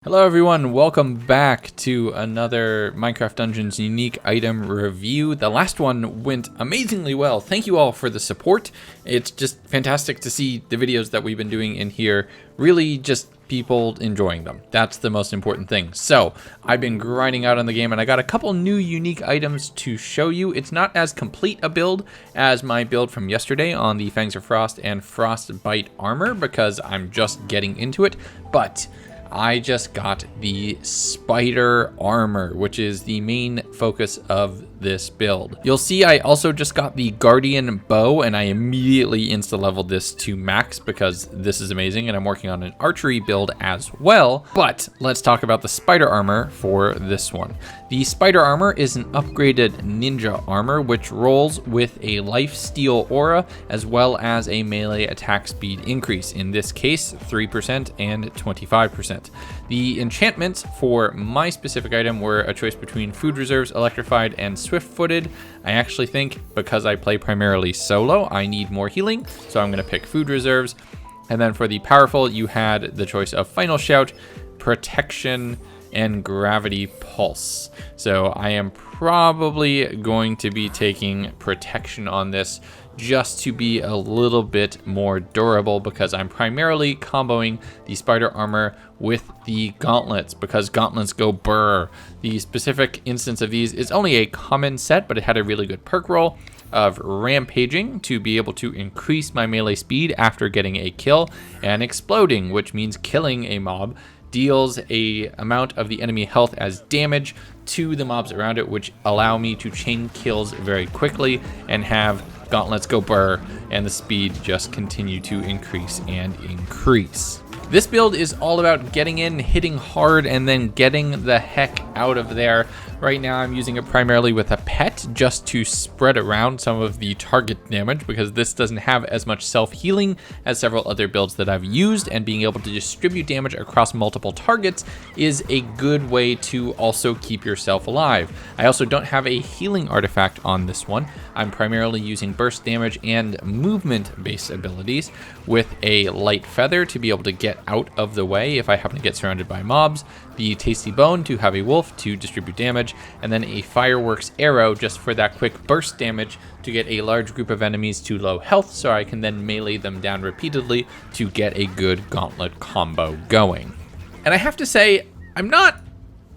Hello everyone, welcome back to another Minecraft Dungeons unique item review. The last one went amazingly well. Thank you all for the support. It's just fantastic to see the videos that we've been doing in here, really just people enjoying them. That's the most important thing. So I've been grinding out on the game and I got a couple new unique items to show you. It's not as complete a build as my build from yesterday on the Fangs of Frost and Frostbite armor because I'm just getting into it, but I just got the spider armor, which is the main focus of this build. You'll see I also just got the guardian bow and I immediately insta-leveled this to max because this is amazing and I'm working on an archery build as well. But let's talk about the spider armor for this one. The spider armor is an upgraded ninja armor which rolls with a lifesteal aura as well as a melee attack speed increase, in this case 3% and 25%. The enchantments for my specific item were a choice between food reserves, electrified, and swift-footed. I actually think because I play primarily solo, I need more healing, so I'm going to pick food reserves. And then for the powerful, you had the choice of final shout, protection, and gravity pulse. So I am probably going to be taking protection on this just to be a little bit more durable because I'm primarily comboing the spider armor with the gauntlets because gauntlets go burr. The specific instance of these is only a common set, but it had a really good perk roll of rampaging to be able to increase my melee speed after getting a kill, and exploding, which means killing a mob deals a amount of the enemy health as damage to the mobs around it, which allow me to chain kills very quickly and have gauntlets go burr and the speed just continue to increase and increase. This build is all about getting in, hitting hard, and then getting the heck out of there. Right now I'm using it primarily with a pet just to spread around some of the target damage because this doesn't have as much self-healing as several other builds that I've used, and being able to distribute damage across multiple targets is a good way to also keep yourself alive. I also don't have a healing artifact on this one. I'm primarily using burst damage and movement-based abilities with a light feather to be able to get out of the way if I happen to get surrounded by mobs, the tasty bone to have a wolf to distribute damage, and then a fireworks arrow just for that quick burst damage to get a large group of enemies to low health so I can then melee them down repeatedly to get a good gauntlet combo going. And I have to say, I'm not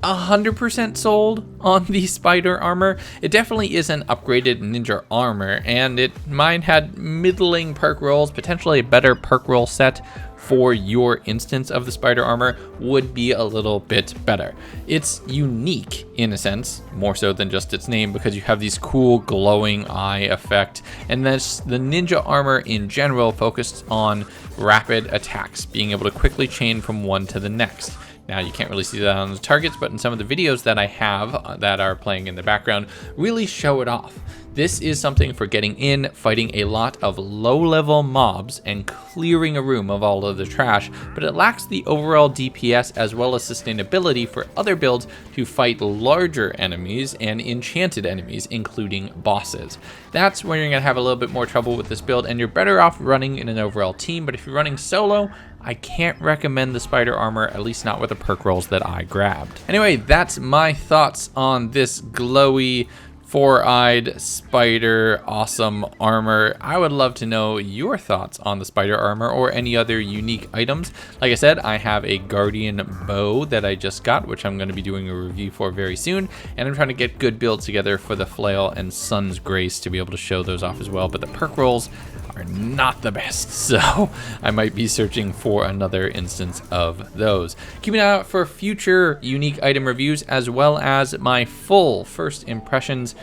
100% sold on the spider armor. It definitely is an upgraded ninja armor, and mine had middling perk rolls. Potentially a better perk roll set for your instance of the spider armor would be a little bit better. It's unique in a sense, more so than just its name, because you have these cool glowing eye effect, and that's the ninja armor in general focused on rapid attacks, being able to quickly chain from one to the next. Now, you can't really see that on the targets, but in some of the videos that I have that are playing in the background really show it off. This is something for getting in, fighting a lot of low-level mobs, and clearing a room of all of the trash, but it lacks the overall DPS as well as sustainability for other builds to fight larger enemies and enchanted enemies, including bosses. That's where you're going to have a little bit more trouble with this build, and you're better off running in an overall team, but if you're running solo, I can't recommend the spider armor, at least not with the perk rolls that I grabbed. Anyway, that's my thoughts on this glowy, four-eyed spider awesome armor. I would love to know your thoughts on the spider armor or any other unique items. Like I said, I have a guardian bow that I just got, which I'm going to be doing a review for very soon, and I'm trying to get good builds together for the flail and sun's grace to be able to show those off as well, but the perk rolls are not the best, so I might be searching for another instance of those. Keep an eye out for future unique item reviews as well as my full first impressions.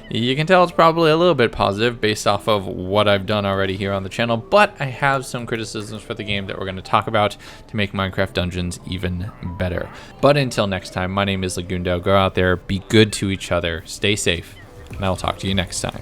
You can tell it's probably a little bit positive based off of what I've done already here on the channel, but I have some criticisms for the game that we're going to talk about to make Minecraft Dungeons even better. But until next time, my name is Legundo. Go out there, be good to each other, stay safe, and I'll talk to you next time.